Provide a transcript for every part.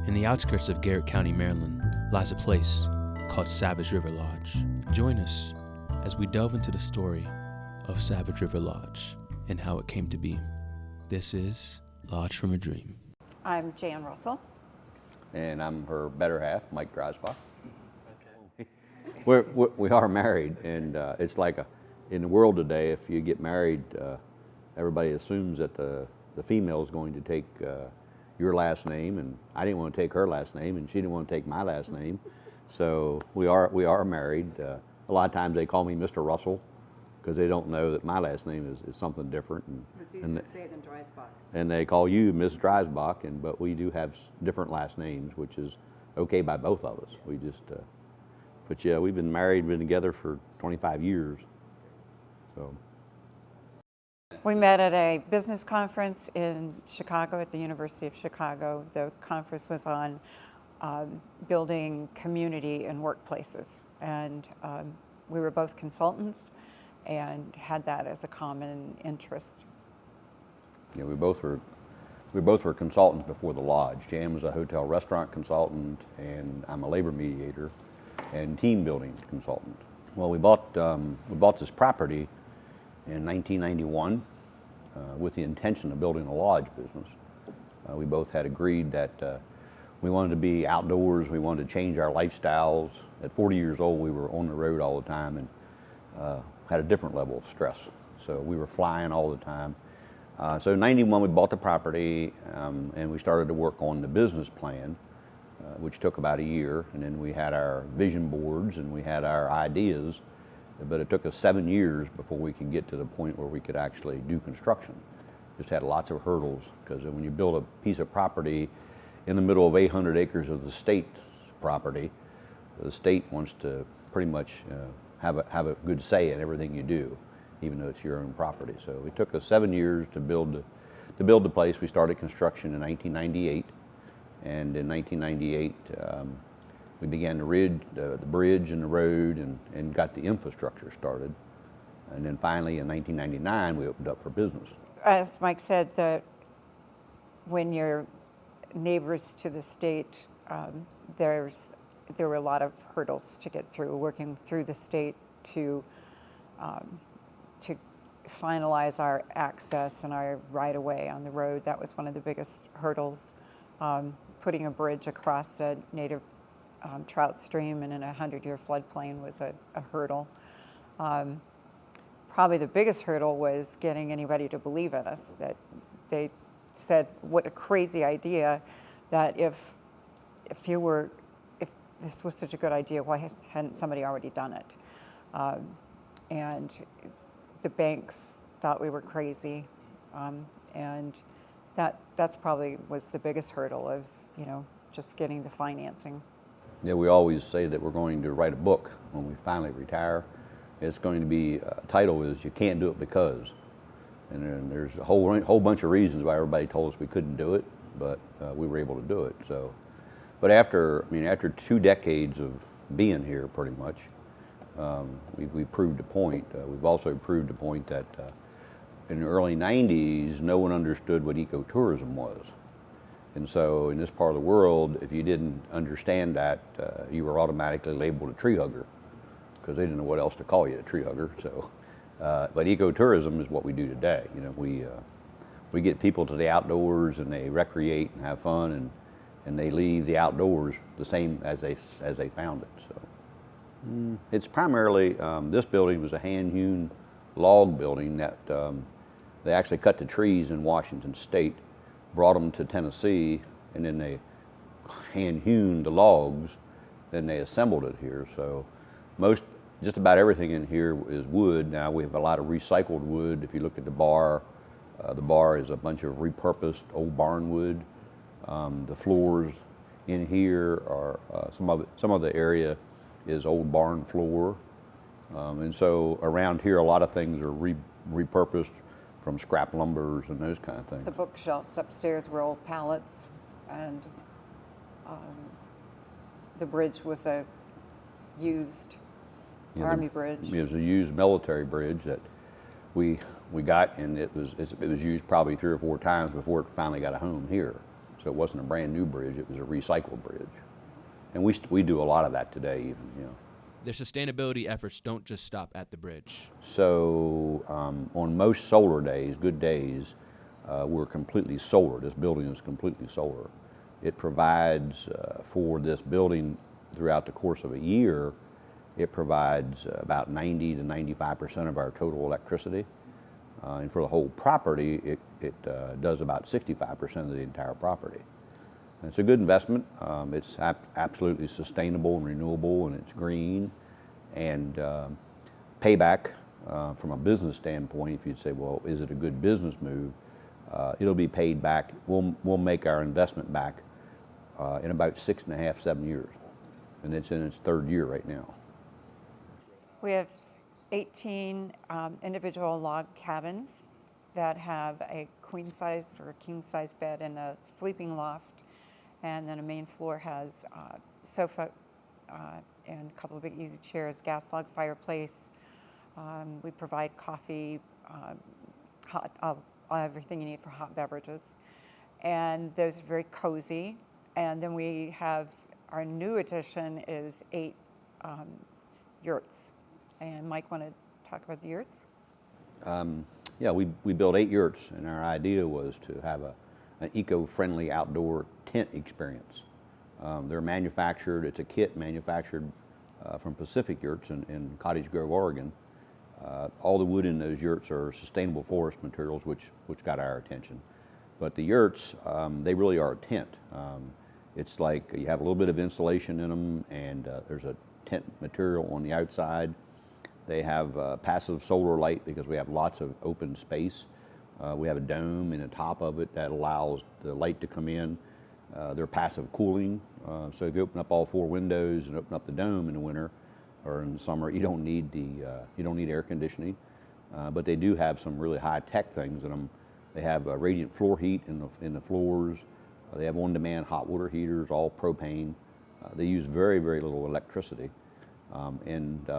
In the outskirts of Garrett County, Maryland, lies a place called Savage River Lodge. Join us as we delve into the story of Savage River Lodge and how it came to be. This is Lodge from a Dream. I'm Jan Russell. And I'm her better half, Mike Dreisbach. Okay. We are married, and it's like in the world today, if you get married, everybody assumes that the female is going to take your last name, and I didn't want to take her last name, and she didn't want to take my last name. So we are married. A lot of times they call me Mr. Russell because they don't know that my last name is something different. It's easier to say than Dreisbach. And they call you Miss Dreisbach, but we do have different last names, which is okay by both of us. We just, but yeah, we've been married, been together for 25 years. So. We met at a business conference in Chicago at the University of Chicago. The conference was on building community in workplaces, and we were both consultants and had that as a common interest. Yeah, we both were consultants before the lodge. Jan was a hotel restaurant consultant, and I'm a labor mediator and team building consultant. Well, we bought this property in 1991 with the intention of building a lodge business. We both had agreed that we wanted to be outdoors. We wanted to change our lifestyles. At 40 years old, we were on the road all the time and had a different level of stress. So we were flying all the time. So in 91, we bought the property and we started to work on the business plan, which took about a year. And then we had our vision boards and we had our ideas, but it took us 7 years before we could get to the point where we could actually do construction. Just had lots of hurdles, because when you build a piece of property in the middle of 800 acres of the state property, the state wants to pretty much have a good say in everything you do, even though it's your own property. So it took us 7 years to build the place. We started construction in 1998, and in 1998 we began the bridge and the road and got the infrastructure started. And then finally in 1999 we opened up for business. As Mike said, that when you're neighbors to the state, there were a lot of hurdles to get through, working through the state to finalize our access and our right-of-way on the road. That was one of the biggest hurdles. Putting a bridge across a native trout stream and in a 100-year floodplain was a hurdle. Probably the biggest hurdle was getting anybody to believe in us. That they said, what a crazy idea, that if this was such a good idea, why hadn't somebody already done it? And the banks thought we were crazy, and that's probably was the biggest hurdle of, just getting the financing. Yeah, we always say that we're going to write a book when we finally retire. It's going to be, title is "You Can't Do It Because," and then there's a whole bunch of reasons why everybody told us we couldn't do it, but we were able to do it. So, but after 2 decades of being here, pretty much, we proved a point. We've also proved a point that in the early 90s, no one understood what ecotourism was. And so in this part of the world, if you didn't understand that, you were automatically labeled a tree hugger, because they didn't know what else to call you, a tree hugger. So, but ecotourism is what we do today. We get people to the outdoors and they recreate and have fun, and they leave the outdoors the same as they found it. So it's primarily, this building was a hand-hewn log building that they actually cut the trees in Washington State, brought them to Tennessee, and then they hand-hewn the logs, then they assembled it here. So just about everything in here is wood. Now we have a lot of recycled wood. If you look at the bar is a bunch of repurposed old barn wood. The floors in here are, some of the area is old barn floor. And so around here, a lot of things are repurposed from scrap lumbers and those kind of things. The bookshelves upstairs were old pallets, and the bridge was a used Army bridge. It was a used military bridge that we got, and it was used probably 3 or 4 times before it finally got a home here. So it wasn't a brand new bridge, it was a recycled bridge. And we do a lot of that today even, you know. Their sustainability efforts don't just stop at the bridge. So on most solar days, good days, we're completely solar. This building is completely solar. It provides for this building throughout the course of a year, it provides about 90 to 95% of our total electricity. And for the whole property, it does about 65% of the entire property. And it's a good investment. It's absolutely sustainable and renewable, and it's green. And payback from a business standpoint, if you'd say, well, is it a good business move? It'll be paid back. We'll make our investment back in about 6.5, 7 years. And it's in its third year right now. We have 18 individual log cabins that have a queen size or king size bed and a sleeping loft. And then a main floor has sofa and a couple of big easy chairs, gas log fireplace. We provide coffee, everything you need for hot beverages. And those are very cozy. And then we have, our new addition is 8 yurts. And Mike, want to talk about the yurts? Yeah, we built 8 yurts, and our idea was to have an eco-friendly outdoor tent experience. They're manufactured, it's a kit manufactured from Pacific Yurts in Cottage Grove, Oregon. All the wood in those yurts are sustainable forest materials, which got our attention. But the yurts, they really are a tent. It's like you have a little bit of insulation in them, and there's a tent material on the outside. They have passive solar light because we have lots of open space. We have a dome in the top of it that allows the light to come in. They're passive cooling, so if you open up all 4 windows and open up the dome in the winter or in the summer, you don't need air conditioning. But they do have some really high-tech things in them. They have radiant floor heat in the floors. They have on-demand hot water heaters, all propane. They use very, very little electricity, and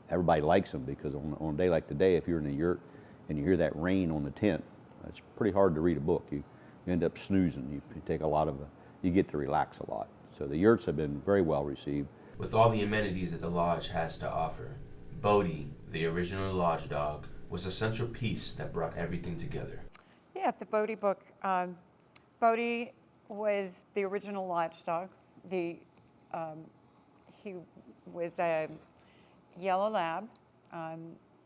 everybody likes them because on a day like today, if you're in a yurt and you hear that rain on the tent, it's pretty hard to read a book. You end up snoozing. You take you get to relax a lot. So the yurts have been very well received. With all the amenities that the lodge has to offer, Bodie, the original lodge dog, was a central piece that brought everything together. Yeah, the Bodie book. Bodie was the original lodge dog. He was a yellow lab.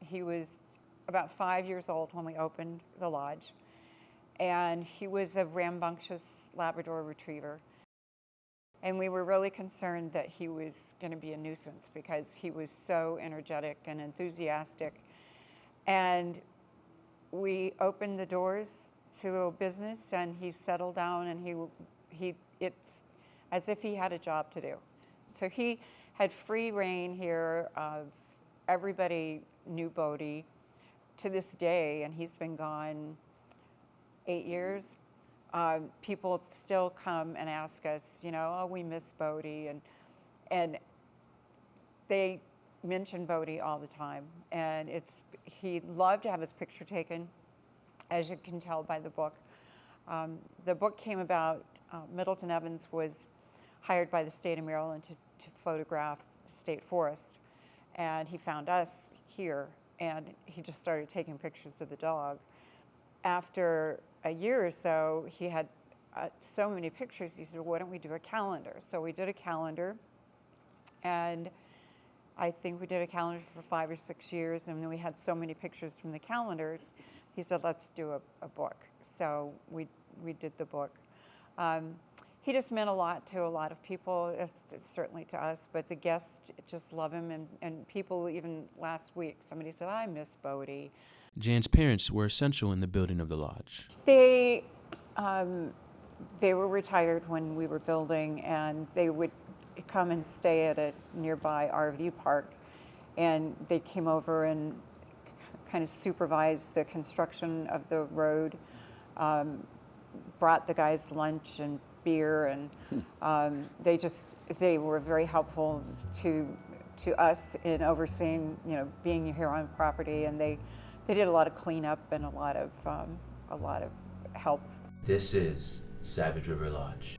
He was about 5 years old when we opened the lodge. And he was a rambunctious Labrador retriever. And we were really concerned that he was going to be a nuisance because he was so energetic and enthusiastic. And we opened the doors to a business, and he settled down, and it's as if he had a job to do. So he had free reign here. Everybody knew Bodie to this day, and he's been gone 8 years. People still come and ask us, oh, we miss Bodie, and they mention Bodie all the time. And he loved to have his picture taken, as you can tell by the book. The book came about, Middleton Evans was hired by the state of Maryland to photograph state forest, and he found us here, and he just started taking pictures of the dog. After a year or so, he had so many pictures, he said, well, why don't we do a calendar? So we did a calendar, and I think we did a calendar for 5 or 6 years, and then we had so many pictures from the calendars, he said, let's do a book. So we did the book. He just meant a lot to a lot of people, certainly to us, but the guests just love him, and people, even last week, somebody said, I miss Bodie. Jan's parents were essential in the building of the lodge. They were retired when we were building, and they would come and stay at a nearby RV park, and they came over and kind of supervised the construction of the road, brought the guys lunch and beer, and they were very helpful to us in overseeing, being here on property, and they did a lot of cleanup and a lot of help. This is Savage River Lodge.